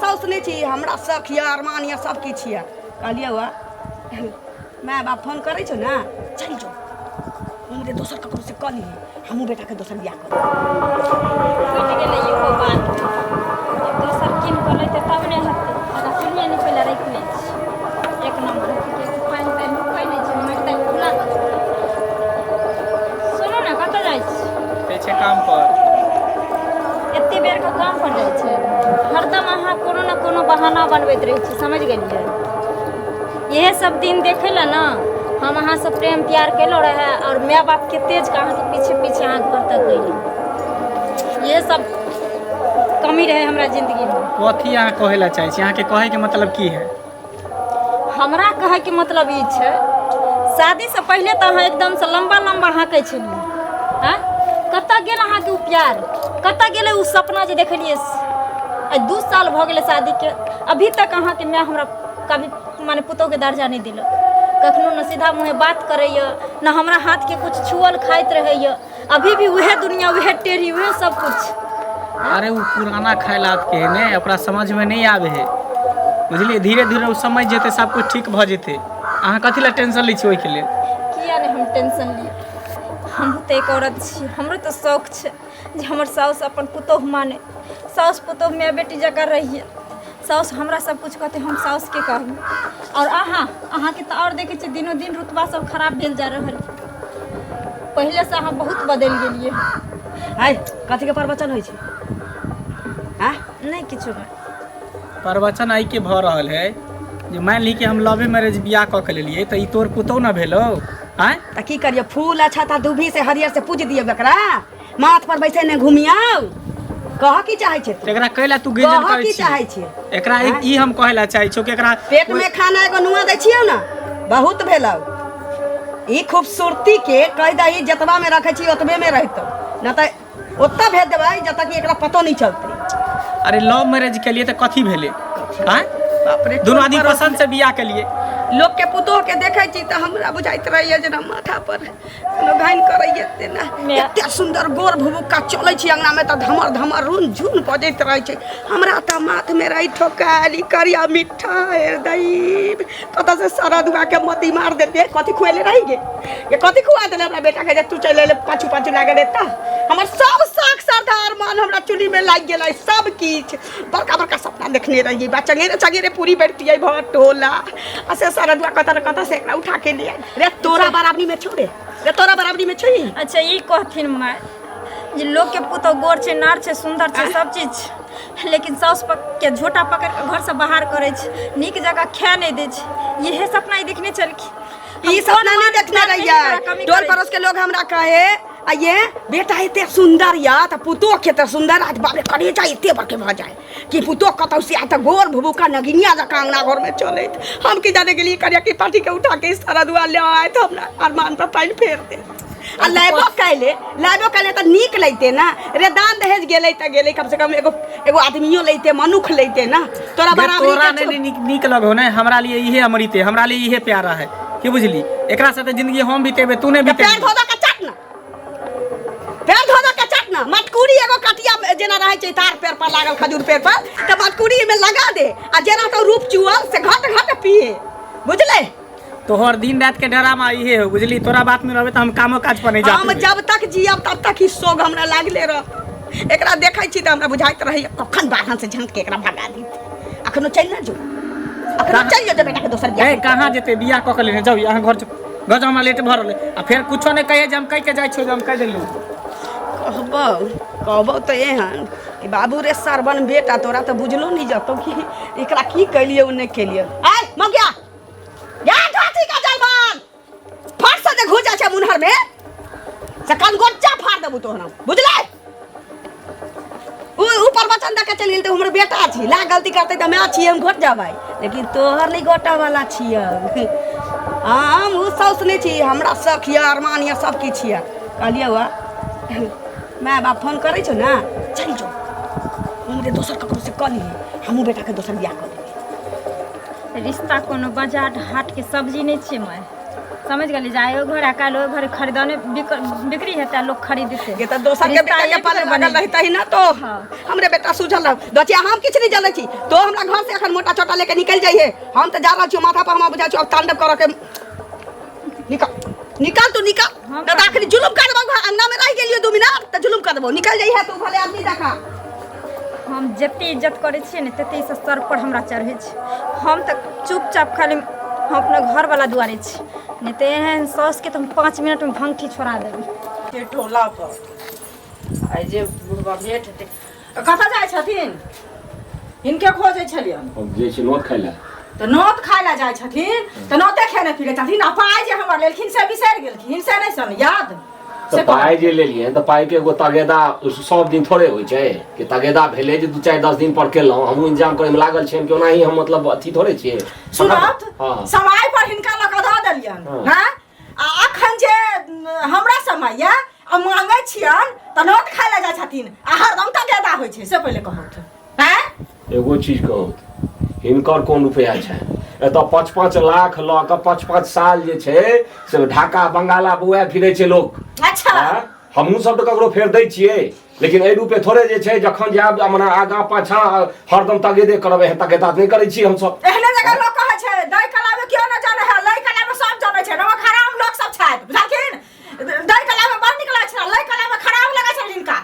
साउस नहीं छी, हमरा शौक या अरमान या सब किछ या। कहलिए हुआ माय बाप फोन करे छो ना, चल जो हमरे दोसर ककरो से कह ली, हमहू बेटा के दोसर बियाह कर कट गेलै इहो बात। दोसर किन कऽ लैते तब नहि हेतै। ओकरा सुनिए नहि पहिले राखि लै छी एक नम्बर के पानि तानि रुकै नहि छै, माटि तानि खुला कऽ छै। सुनू ने कतऽ जाइ छी? छै काम पर। एते बेर के काम पर जाइ छै? हरदम अहाँ कोनो न कोनो बहाना बनबैत रहै छी, समझ गेलियै? इहे सब दिन देखै लए ना हम अहाँ से प्रेम प्यार केलहुँ रहे और माय बाप के तेज के अहाँ के पीछे पीछे अहाँ घर तक गई। ये सब कमी रहे हमरा जिंदगी में। कथी अहाँ कहै लए चाहै छी? अहाँके कहै के मतलब की है? हमरा कहै के मतलब ई छै, शादी से पहले तो अहाँ एकदम से लंबा लंबा हाँकै छलियै। हाँ, कतऽ गेल अहाँके उ प्यार? कतऽ गेलै उ सपना जे देखलियै? 2 साल भऽ गेलै शादी के, अभी तक अहाँके माय हमरा कभी माने पुतोह के दर्जा नहीं दिलक। कखनो न सीधा मुँहे बात करैया, न हमरा हाथ के कुछ छुअल खाइत रहैया। अभी भी वह दुनिया, वह टेढ़ी, वह सब कुछ। अरे वो पुराना ख्यालात के है ने, ओकरा समझ में नहीं आवे है, बुझलिए? धीरे धीरे वो समझ जेते, सब कुछ ठीक भ जेते। अहाँ कथी ला टेंशन लै छी ओइ के लेल? किया नहीं हम टेंशन लिए? हम तो एक औरत छी, हमरो तो शौक छै जे हमर साउस अपन पुतोह माने। साउस पुतोह माय बेटी जकाँ रहिए। साउस हमरा सब कुछ कहते, हम साउस के कहब। और अहाँ के तो और देखे छी दिनों दिन रुतबा सब खराब भेल जा रहल। पहले से अहाँ बहुत बदल गेलिए। आय कथी के प्रवचन होय छै? हां नहीं किछो में प्रवचन आई के भ रहल है जे मान ली कि हम लव मैरिज बियाह क के लेलिए, त ई तोर पुतोह न भेलो? आय त की करिए? फूल अच्छा था दूभी से हरियर से पूज दिए बकरा, माथ पर बैसे ने घुमियाओ। कह की चाहे छै? एकरा कहला तू गेजन कह करै की छी? चाहे छै? एकरा ई हम कहला चाहे छौ कि एकरा पेट में खाना एगो नुआ दै छियौ ना, बहुत भेलौ। ई खूबसूरती के कह दही जतबा में रखे छी ओतबे में रहतो, न त ओत्ता भेज देबै जत कि एकरा पतो नहीं चलतै। अरे लव मैरिज के लिए त कथी भेले? हां, बाप रे, दोनों आदमी पसंद से बियाह के लिए। लोग के पुतोह के देखे छी त हमरा बुझाइत रहिए जेना माथा पर कोनो घाइन करैए तेना। एते सुंदर गोर भुबुक्का चलै छी अंगना में त धमर धमर रुन झुन बजैत रहै छै। हमरा त माथ में रही ठोकाली करिया मिठा हृदय, कत से सारा दुआ के मोती मार देते। कथी खुएले रही गे? ये कथी खुआ देले हमरा बेटा के जे तू चले ले पाछू पाछू लागे देता? हमर सब शौक श्रद्धा अरमान हमरा चुली में लाग गेलै, सब किछ। बड़का बड़का सपना देखने रही, चंगेरे चंगेरे पूरी बैठती भट टोला असे सारा दुआ कतर से एकरा उठा के ले रे तोरा बराबरी में छोड़े, रे तोरा बराबरी में छोई। अच्छा ई कहथिन माय जे लोग के पुतोह गोर छै, नार छै, सुंदर छै, सब चीज छै, लेकिन साउस के झोटा पकड़ के घर से बाहर करे छै, नीक जगह खाए नहीं दे छै। यही सपना ही देखने चलखी। ई सपना नहीं देखने रहिए। टोल पड़ोस के लोग हमरा कहे ये बेटा एते सुंदर या त पुतोह के त सुंदर आज बाप रे करे जाए एते बड़के भ जाए कि पुतोह कतौ से आ त गोर भुबुका नगिनिया जका अंगना घर में चलैत। हम की जाने गेलिए करिया की पार्टी के उठा के इस तरह दुआ ले आए त हमरा अरमान पर पानी फेर दे। आ लाइबो कैले त नीक लैते ना रे। दान दहेज गेलै त गेलै, कम से कम एगो आदमियो लैते, मनुख लैते ना। तोरा बराबरी तोरा नहीं नीक लगो ने, हमरा लिए इहे अमृत है, हमरा लिए इहे प्यारा है, की बुझली? एकरा साथे जिंदगी हम बीतेबे, तू नहीं बीतेबे। पैर धोदा के चटना, पैर धोदा के चटना। मटकुरी एगो कटिया जेना रहे छै तार पेड़ पर लागल, खजूर पेड़ पर, त मटकुरी में लगा दे आ जेना तो रूप चुअल से घट घट पिए, बुझले? तोहर दिन रात के ड्रामा इहे हो, बुझली? तोरा बात में रहबे त हम कामो काज पर नहीं जाते। हम जब तक जियब तब तक ही सोग हमरा लागले रह। एकरा देखै छी त हमरा बुझाइत रही कखन बाहन से झंक के एकरा भगा दी। अखनो चल ना जो, अखनो चल जो बेटा के दोसर बियाह। ए कहां जेते? बियाह क के लेने जाऊ यहां घर घर हमरा लेट भ रहले। आ फिर कुछो नहीं कहे जे हम कह के जाय छौ, जे हम कह देलु। कहबो त एहन कि बाबू रे सरबन बेटा, तोरा त बुझलो नहीं जतो कि एकरा की कइलिए उ नहीं कइलिए। आय मगिया या ढाठी का जलबान फट से घुस जा छै मुनहर में से कान गोचा फाड़ देबू तोहरा, बुझले? ऊपर वचन दे के चल गेल त हमर बेटा छी, ला गलती करते त मैं छी, हम घट जाबै, लेकिन तोहर नहीं गोटा वाला छिय। हम उ साउस नहीं छी, हमरा शौक या अरमान या सब किछ या। कहलिए हुआ माय बाप फोन करे छो ना, चल जो हमरे दोसर ककरो से कह ली, हमहू बेटा के दोसर बियाह कर देबे। रिश्ता कोनो बाजार हाट के सब्जी नहीं छै माय। समझ गली जाए घर आ काल घर खरीदने बिक्री हेता लोग खरीदते ये तो दोसर के बेटा के पाले लगल रहता ही ना तो हमरे बेटा सुझल रह दचिया हम किछ नहीं जाने छी तो हमरा घर से अखन मोटा छोटा लेके निकल जाइए हम तो जा रहा छी माथा पर हम बुझा छी अब तांडव कर के निकाल तू निकाल तो आखिरी जुलुम कर देबो अंगना में रह गेलियो 2 मिनट तो जुलुम कर देबो निकल जाइए तू भले आदमी देखा हम जते इज्जत करे छिए ने तते से सर पर हमरा चढ़े छै हम त चुपचाप खाली हम अपना घर वाला दुआरे छी नहीं तो एहन सौस के तुम 5 मिनट में भंगठी छोड़ा देबी के टोला पर आइ जे बुढ़वा भेट कथा जाय छथिन इनके खोजे छलियन हम जे छै नोत खाइला तो नोत खाय ला जाय छथिन तो नोते खेने पीले छथिन आ पाय जे हमर लेलखिन से बिसरि गेलखिन से नहीं सन याद तो पाई जे लेलिए तो पाई के एगो तगेदा सब दिन थोड़े होय छै कि तगेदा भेले जे 2-4-10 दिन पर केलहुं हम इंतजाम करे में लागल छै कि ओना ही हम मतलब अथी थोड़े छिए सुनत समय पर हिनका लगा द देलियन हां आ अखन जे हमरा समय या आ मांगे छियन त नोट खाय ला जाय छथिन आ हरदम तगेदा होय छै से पहिले कहत हैं एगो चीज कहू हिनकर कोन रुपया छै एतऽ 5-5 लाख ल के 5-5 साल जे छै से ढाका बंगाला बुआ फिरे छै लोग अच्छा हमहू सब तो ककरो फेर दै छियै लेकिन ए रूपे थोड़े जे छै जखन जाब मने आगा पाछा हरदम तगेदे करबे तगेदा नहीं करै छी हम सब एहने जगह लोग कहै छै दै कलावे क्यों न जाने है लै कलावे सब जाने छै रो खराब लोग सब छै बुझलखिन दै कलावे बड़ निकला छै लै कलावे खराब लगे छै हिनका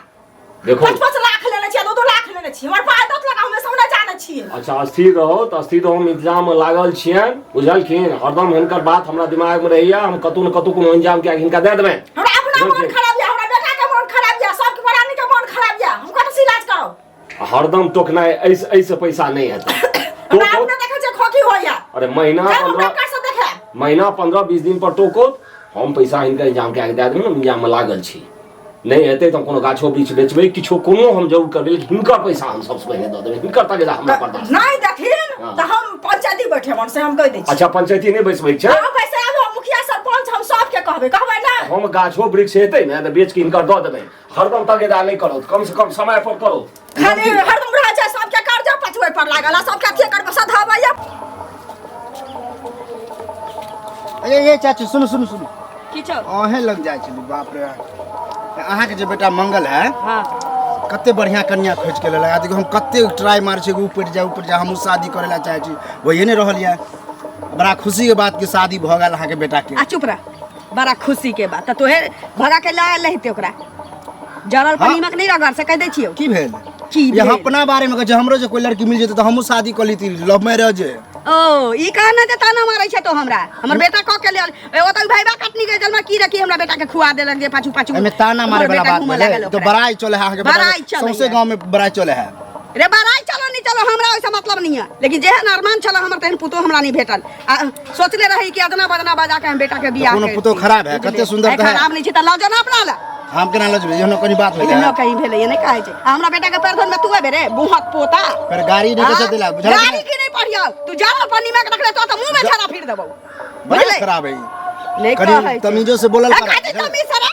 देखो 5-5 लाख लेने छी 2-2 लाख लेने छी हमर पाय दत लगा हमें सब न जाने छी अच्छा स्थिर रहो तो स्थिर हम इंतजाम में लागल छियन बुझलखिन हरदम हिनकर बात हमरा दिमाग में रहैया हम कतू न कतू कोनो इंतजाम के हिनका दे देबै हमरा अपना मन खराब या हमरा बेटा के मन खराब या सबके बरानी के मन खराब या हम कत इलाज करो हरदम टोकना ऐसे पैसा नहीं हेतै तो आपने देखै छै खोखी होया अरे महीना 15-20 दिन पर टोको हम पैसा हिनका इंतजाम के दे देबै न इंतजाम में लागल छी नहीं हेतै तो कोनो गाछो वृक्ष बेचबै किछो कोनो हम जरूर करबै लेकिन हिनकर पैसा हम सबसे पहले दे देबै हिनकर तक हमरा बर्दाश्त नहीं देखिन त हम पंचायती बैठे मन से हम कह दै छी अच्छा पंचायती नहीं बैसबै छै हम पैसा आबो मुखिया सरपंच हम सब के कहबै ना हम गाछो वृक्ष हेतै ने त बेच के हिनकर दे देबै हरदम तगेदा नहीं करो कम से कम समय पर करो खाली हरदम रह छै सब के कर्जा पचबै पर लागल सब के अथी कर सधाबै या ये चाची सुनो की छौ अहे लग जाय छै बाप रे अहाँ के जे बेटा मंगल है हां कते बढ़िया कन्या खोज के लगा देखो हम कते ट्राई मार छै ऊपर जा हम शादी करे ला चाहे छी वही ने रहल या बड़ा खुशी के बात कि शादी भ गेल अहाँ के बेटा के आ चुप रह बड़ा खुशी के बात त तोहे भगा के लायल रहते ओकरा जरल पर नीमक नहीं रगड़ से कह दै छियो की भेल ये अपना बारे में कह हमरो जे कोई लड़की मिल जेते त हमहु शादी कर लीती लव मैरिज ओ ई कहना जे ताना मारै छै तो हमरा हमर बेटा क के लेल ओ त भाईबा कटनी के जलमा की रखी हमरा बेटा के खुआ देलक जे पाछू एमे ताना मारे वाला बात भेल तो बड़ाई चले है अहाँ के बेटा सौसे गांव में बड़ाई चले है रे बड़ाई चलो नहीं चलो हमरा ओइसे मतलब नहीं है लेकिन जेहन अरमान छला हमर तेहन पुतो हमरा नहीं भेटल सोचले रही कि अदना बदना बाजा के हम बेटा के बियाह कोनो पुतो खराब है कते सुंदर है खराब नहीं छै त लजना अपना ला हम केना लजबे जहनो कनी बात भेलै न कहीं भेलै ये नहीं कहै छै हमरा बेटा के परधन में तू आबे रे बुहत पोता पर गाड़ी नहीं कैसे दिला बुझल गाड़ी की नहीं पढ़िया तू जाला पानी में रख ले तो मुंह में छाड़ा फिर देबो बड़ा खराब है नहीं करी कहै तमीजो से बोलल कर कहै तमीज से रे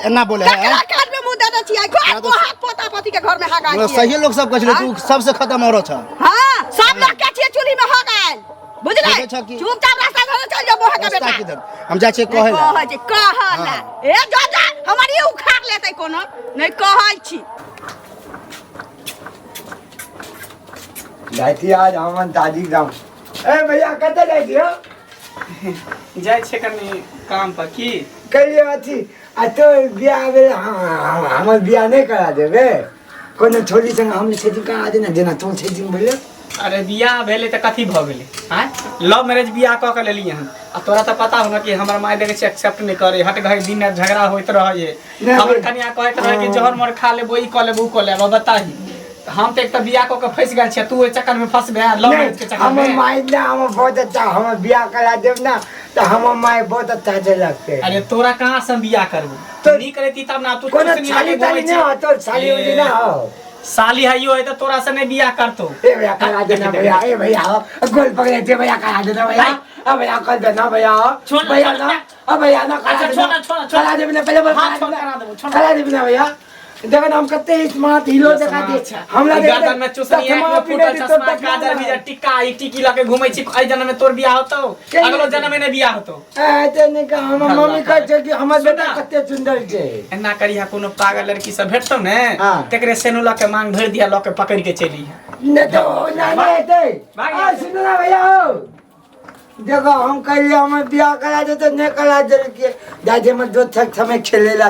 एना बोले है काट में मुंह दे दे छियै को हाथ पोता पति के घर में हा गाड़ी सही लोग सब कहले तू सबसे खत्म औरत छ हां सब लोग के छियै चुली में हो गेल बुझले चुपचाप रास्ता धर चल जा बोहा के बेटा किधर हम जाय छै कहै छै कहला ए जा हमारी उखाड़ लेतै कोनो नहीं कहै छी जाती आज हम दादी गांव ए भैया कते जाती हो जाय छै कनी काम पर की कहिए अथी आ तो बियाह भेल हमर बियाह नहीं करा देबे कोनो छोरी संग हम सेटिंग करा देना जेना तो सेटिंग भेले अरे बियाह भेले त कथी भ गेले हां लव मैरिज बियाह क के लेलिए हम आ तोरा त पता होगा कि हमर माय देखे छै एक्सेप्ट नहीं करे हट गए दिन झगड़ा होइत रहे हमर कन्या कहत रहे कि जहर मर खा लेबो ई क लेबो उ क लेबो बताही हम त एक त बियाह क के फंस गेल छै तू ए चक्कर में फंसबे लव मैरिज के चक्कर में हमर माय ना हम बहुत अच्छा हम बियाह करा देब ना तो हमर माय बहुत अच्छा से लगते अरे तोरा कहां से बियाह करबो तो नहीं करती तब ना तू कोनो साली ताली ना हो तो साली उली ना हो साली हइयो है तो तोरा से नहीं बियाह करतो ए भैया करा देना भैया ए भैया गोल पकड़े थे भैया करा देना भैया अब भैया कर देना भैया भैया ना अब भैया ना करा देना करा देना पहले बोल करा देना भैया देखो हम कते स्मार्ट हीरो देखा दे हमरा गर्दन में चुसनी है में फूटल चश्मा काजर भी टिक्का ई टिकी लगे घुमै छी ए जन्म में तोर बियाह होतौ अगलो जन्म में नहीं बियाह होतौ ऐते ने का हम मम्मी कहै छै कि हमर बेटा कते सुंदर छै एना करिया कोनो पागल लड़की सब भेटतौ ने तकरे सेनुला के मांग भर दिया ल के पकड़ के चली ने तो ना एते आ सुन ना भैया देखो हम कहलिए हम बियाह करा दे तो ने करा दे के दादी में दो तक समय खेले ला